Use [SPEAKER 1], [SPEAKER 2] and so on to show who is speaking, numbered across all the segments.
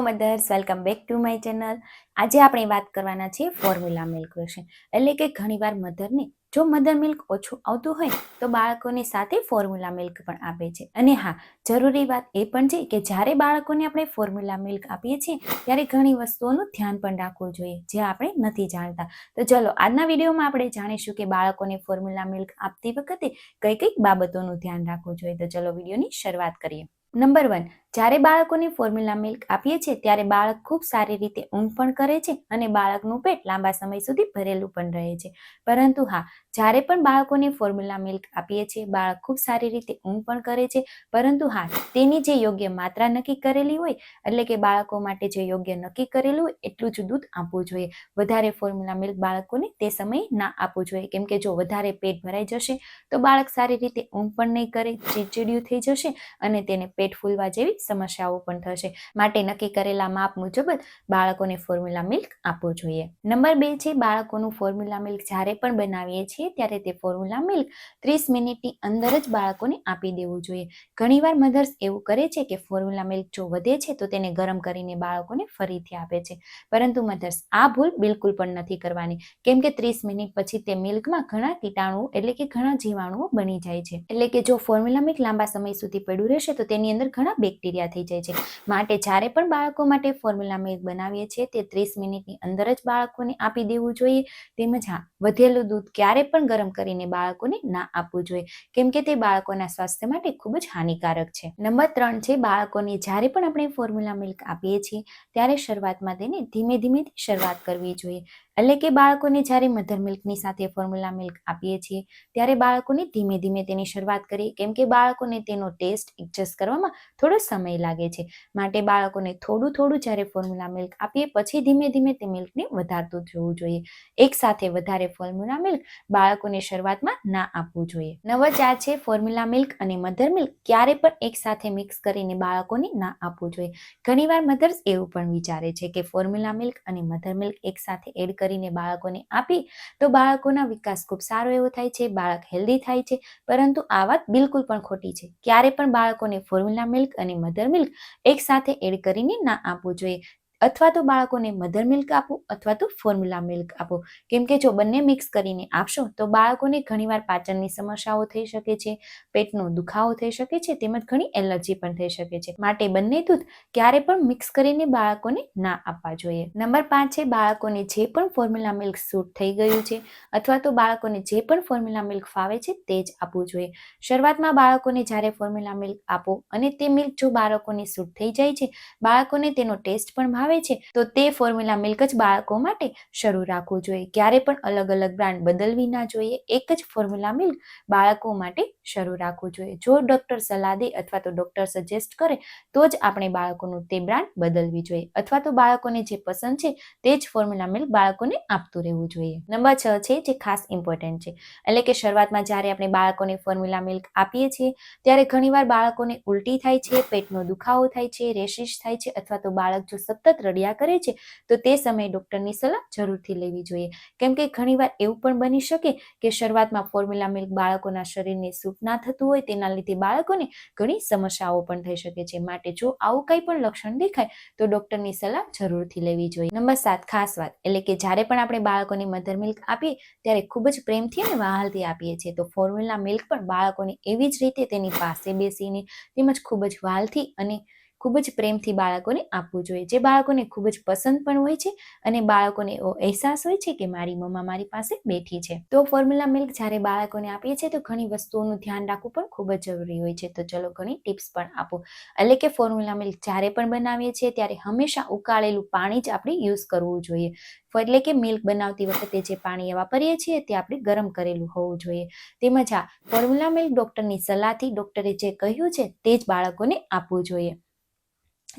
[SPEAKER 1] Mothers welcome back to my channel. આજે આપણે વાત કરવાના છીએ ફોર્મ્યુલા મિલ્ક વિશે. એટલે કે ઘણીવાર મધરને જો મધર મિલ્ક ઓછું આવતું હોય તો બાળકોની સાથે ફોર્મ્યુલા મિલ્ક પણ આપે છે. અને હા, જરૂરી વાત એ પણ છે કે જ્યારે બાળકોને આપણે ફોર્મ્યુલા મિલ્ક આપીએ છીએ ત્યારે ઘણી વસ્તુઓનું ધ્યાન પણ રાખવું જોઈએ જે આપણે નથી જાણતા. તો ચલો આજના વિડીયોમાં આપણે જાણીશું કે બાળકોને ફોર્મ્યુલા મિલ્ક આપતી વખતે કઈ કઈ બાબતોનું ધ્યાન રાખવું જોઈએ. તો ચલો વિડીયોની શરૂઆત કરીએ. નંબર 1, જ્યારે બાળકોને ફોર્મ્યુલા મિલ્ક આપીએ છીએ ત્યારે બાળક ખૂબ સારી રીતે ઊંઘ પણ કરે છે અને બાળકનું પેટ લાંબા સમય સુધી ભરેલું પણ રહે છે. પરંતુ હા, જ્યારે પણ બાળકોને ફોર્મ્યુલા મિલ્ક આપીએ છીએ બાળક ખૂબ સારી રીતે ઊંઘ પણ કરે છે. પરંતુ હા, તેની જે યોગ્ય માત્રા નક્કી કરેલી હોય, એટલે કે બાળકો માટે જે યોગ્ય નક્કી કરેલું હોય એટલું જ દૂધ આપવું જોઈએ. વધારે ફોર્મ્યુલા મિલ્ક બાળકોને તે સમયે ના આપવું જોઈએ, કેમ કે જો વધારે પેટ ભરાઈ જશે તો બાળક સારી રીતે ઊંઘ પણ નહીં કરે, ચીડચીડિયું થઈ જશે અને તેને પેટ ફૂલવા જેવી સમસ્યાઓ પણ થશે. માટે નક્કી કરેલા માપ મુજબ જ બાળકોને ફોર્મ્યુલા મિલ્ક આપવું જોઈએ. નંબર 2 છે બાળકોનું ફોર્મ્યુલા મિલ્ક જ્યારે પણ બનાવીએ છીએ ત્યારે તે ફોર્મ્યુલા મિલ્ક 30 મિનિટની અંદર જ બાળકોને આપી દેવું જોઈએ. ઘણીવાર મધર્સ એવું કરે છે કે ફોર્મ્યુલા મિલ્ક જો વધે છે તો તેને ગરમ કરીને બાળકોને ફરીથી આપે છે. પરંતુ મધર્સ આ ભૂલ બિલકુલ પણ નથી કરવાની, કેમ કે 30 મિનિટ પછી તે મિલ્કમાં ઘણા કીટાણુઓ એટલે કે ઘણા જીવાણુઓ બની જાય છે. એટલે કે જો ફોર્મ્યુલા મિલ્ક લાંબા સમય સુધી પડ્યું રહેશે તો તેની અંદર ઘણા બેક્ટેરિયા થઈ જાય છે. માટે જ્યારે પણ બાળકો માટે ફોર્મ્યુલા મિલ્ક બનાવીએ છીએ તે 30 મિનિટની અંદર જ બાળકોને આપી દેવું જોઈએ. તેમજ હા, વધેલું દૂધ ક્યારે પણ ગરમ કરીને બાળકોને ના આપવું જોઈએ, કેમ કે તે બાળકોના સ્વાસ્થ્ય માટે ખૂબ જ હાનિકારક છે. નંબર 3 છે બાળકોને જ્યારે પણ આપણે ફોર્મ્યુલા મિલ્ક આપીએ છીએ ત્યારે શરૂઆતમાં તેને ધીમે ધીમેથી શરૂઆત કરવી જોઈએ. એટલે કે બાળકોને જ્યારે મધર મિલ્કની સાથે ફોર્મ્યુલા મિલ્ક આપીએ છીએ ત્યારે બાળકોને ધીમે ધીમે તેની શરૂઆત કરીએ, કેમ કે બાળકોને તેનો ટેસ્ટ એડજસ્ટ કરવામાં થોડો સમય લાગે છે. માટે બાળકોને થોડું થોડું જ્યારે ફોર્મ્યુલા મિલ્ક આપીએ પછી ધીમે ધીમે તે મિલ્કને વધારતું જવું જોઈએ. એક સાથે વધારે ફોર્મ્યુલા મિલ્ક બાળકોને શરૂઆતમાં ના આપવું જોઈએ. નંબર 4 છે ફોર્મ્યુલા મિલ્ક અને મધર મિલ્ક ક્યારે પણ એક સાથે મિક્સ કરીને બાળકોને ના આપવું જોઈએ. ઘણીવાર મધર્સ એવું પણ વિચારે છે કે ફોર્મ્યુલા મિલ્ક અને મધર મિલ્ક એક સાથે એડ કરીને બાળકોને આપી તો બાળકોના વિકાસ ખૂબ સારો એવો થાય છે, બાળક હેલ્ધી થાય છે. પરંતુ આ વાત બિલકુલ પણ ખોટી છે. ક્યારે પણ બાળકોને ફોર્મ્યુલા મિલ્ક અને મધર મિલ્ક એક સાથે એડ કરીને ના આપવું જોઈએ. અથવા તો બાળકોને મધર મિલ્ક આપો અથવા તો ફોર્મ્યુલા મિલ્ક આપો, કેમ કે જો બંને મિક્સ કરીને આપશો તો બાળકોને ઘણીવાર પાચનની સમસ્યાઓ થઈ શકે છે, પેટનો દુખાવો થઈ શકે છે, તેમજ ઘણી એલર્જી પણ થઈ શકે છે. માટે બંને દૂધ ક્યારે પણ મિક્સ કરીને બાળકોને ના આપવા જોઈએ. નંબર 5 છે બાળકોને જે પણ ફોર્મ્યુલા મિલ્ક સૂટ થઈ ગયું છે અથવા તો બાળકોને જે પણ ફોર્મ્યુલા મિલ્ક ફાવે છે તે જ આપવું જોઈએ. શરૂઆતમાં બાળકોને જ્યારે ફોર્મ્યુલા મિલ્ક આપો અને તે મિલ્ક જો બાળકોને સૂટ થઈ જાય છે, બાળકોને તેનો ટેસ્ટ પણ ભાવે છે, તો તે ફોર્મ્યુલા મિલ્ક જ બાળકો માટે શરૂ રાખવું જોઈએ. ક્યારે પણ અલગ અલગ બ્રાન્ડ બદલવી ના જોઈએ. એક જ ફોર્મ્યુલા મિલ્ક બાળકો માટે શરૂ રાખવું જોઈએ. જો ડોક્ટર સલાહ દે અથવા તો ડોક્ટર સજેસ્ટ કરે તો જ આપણે બાળકોનું તે બ્રાન્ડ બદલવી જોઈએ, અથવા તો બાળકોને જે પસંદ છે તે જ ફોર્મ્યુલા મિલ્ક બાળકોને આપતું રહેવું જોઈએ. નંબર 6 છે જે ખાસ ઇમ્પોર્ટન્ટ છે, એટલે કે શરૂઆતમાં જ્યારે આપણે બાળકોને ફોર્મ્યુલા મિલ્ક આપીએ છીએ ત્યારે ઘણીવાર બાળકોને ઉલટી થાય છે, પેટનો દુખાવો થાય છે, રેશિશ થાય છે, અથવા તો બાળક જો સતત રડ્યા કરે છે તો તે સમયે ડોક્ટરની સલાહ જરૂરથી લેવી જોઈએ. કેમ કે ઘણીવાર એવું પણ બની શકે કે શરૂઆતમાં ફોર્મ્યુલા મિલ્ક બાળકોના શરીરને સૂટ ના થતું હોય, તેના લીધે બાળકોને ઘણી સમસ્યાઓ પણ થઈ શકે છે. માટે જો આવું કંઈ પણ લક્ષણ દેખાય તો ડોક્ટરની સલાહ જરૂરથી લેવી જોઈએ. નંબર 7 ખાસ વાત, એટલે કે જ્યારે પણ આપણે બાળકોને મધર મિલ્ક આપીએ ત્યારે ખૂબ જ પ્રેમથી અને વહાલથી આપીએ છીએ. તો ફોર્મ્યુલા મિલ્ક પણ બાળકોને એવી જ રીતે તેની પાસે બેસીને તેમજ ખૂબ જ વહાલથી અને ખૂબ જ પ્રેમથી બાળકોને આપવું જોઈએ, જે બાળકોને ખૂબ જ પસંદ પણ હોય છે અને બાળકોને એવો અહેસાસ હોય છે કે મારી મમ્મા મારી પાસે બેઠી છે. તો ફોર્મ્યુલા મિલ્ક જ્યારે બાળકોને આપીએ છીએ તો ઘણી વસ્તુઓનું ધ્યાન રાખવું પણ ખૂબ જ જરૂરી હોય છે. તો ચલો ઘણી ટિપ્સ પણ આપો. એટલે કે ફોર્મ્યુલા મિલ્ક જ્યારે પણ બનાવીએ છીએ ત્યારે હંમેશા ઉકાળેલું પાણી જ આપણે યુઝ કરવું જોઈએ. એટલે કે મિલ્ક બનાવતી વખતે જે પાણી વાપરીએ છીએ તે આપણે ગરમ કરેલું હોવું જોઈએ. તેમજ આ ફોર્મ્યુલા મિલ્ક ડોક્ટરની સલાહથી ડોક્ટરે જે કહ્યું છે તે જ બાળકોને આપવું જોઈએ.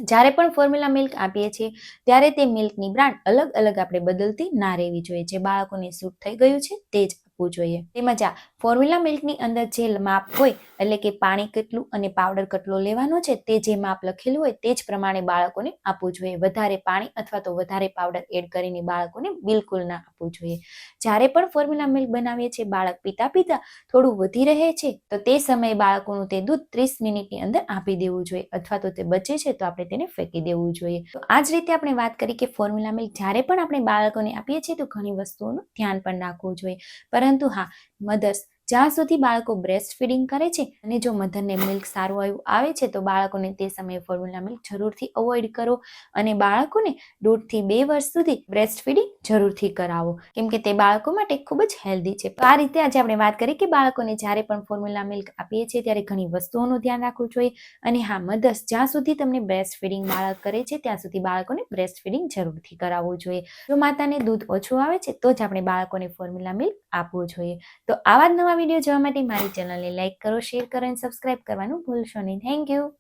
[SPEAKER 1] જ્યારે પણ ફોર્મ્યુલા મિલ્ક આપીએ છીએ ત્યારે તે મિલ્કની બ્રાન્ડ અલગ અલગ આપણે બદલતી ના રહેવી જોઈએ. જે બાળકોને સૂટ થઈ ગયું છે તે જ આપવું જોઈએ. તેમજ આ ફોર્મ્યુલા મિલ્કની અંદર જે માપ હોય એટલે કે પાણી કેટલું અને પાવડર કેટલો લેવાનો છે તે જે માપ લખેલું હોય તે જ પ્રમાણે બાળકોને આપવું જોઈએ. વધારે પાણી અથવા તો વધારે પાવડર એડ કરીને બાળકોને બિલકુલ ના આપવું જોઈએ. જ્યારે પણ ફોર્મ્યુલા મિલ્ક બનાવીએ છીએ બાળક પીતા પીતા થોડું વધી રહે છે તો તે સમયે બાળકોનું તે દૂધ 30 મિનિટની અંદર આપી દેવું જોઈએ અથવા તો તે બચે છે તો આપણે તેને ફેંકી દેવું જોઈએ. તો આ જ રીતે આપણે વાત કરી કે ફોર્મ્યુલા મિલ્ક જ્યારે પણ આપણે બાળકોને આપીએ છીએ તો ઘણી વસ્તુઓનું ધ્યાન પણ રાખવું જોઈએ. પરંતુ હા, મધર્સ જ્યાં સુધી બાળકો બ્રેસ્ટ ફીડિંગ કરે છે અને જો મધરને મિલ્ક સારું એવું આવે છે તો બાળકોને તે સમયે ફોર્મ્યુલા મિલ્ક જરૂરથી અવોઇડ કરો અને બાળકોને 1.5 થી 2 વર્ષ સુધી બ્રેસ્ટ ફીડિંગ જરૂરથી કરાવો, કેમ કે તે બાળકો માટે ખૂબ જ હેલ્ધી છે. તો આ રીતે આજે આપણે વાત કરી કે બાળકોને જ્યારે પણ ફોર્મ્યુલા મિલ્ક આપીએ છીએ ત્યારે ઘણી વસ્તુઓનું ધ્યાન રાખવું જોઈએ. અને હા, મધર્સ જ્યાં સુધી તમને બ્રેસ્ટ ફીડિંગ બાળક કરે છે ત્યાં સુધી બાળકોને બ્રેસ્ટ ફીડિંગ જરૂરથી કરાવવું જોઈએ. જો માતાને દૂધ ઓછું આવે છે તો જ આપણે બાળકોને ફોર્મ્યુલા મિલ્ક આપવું જોઈએ. તો આવા જ નવા વિડીયો જોવા માટે મારી ચેનલને લાઈક કરો, શેર કરો અને સબસ્ક્રાઇબ કરવાનું ભૂલશો નહીં. Thank you.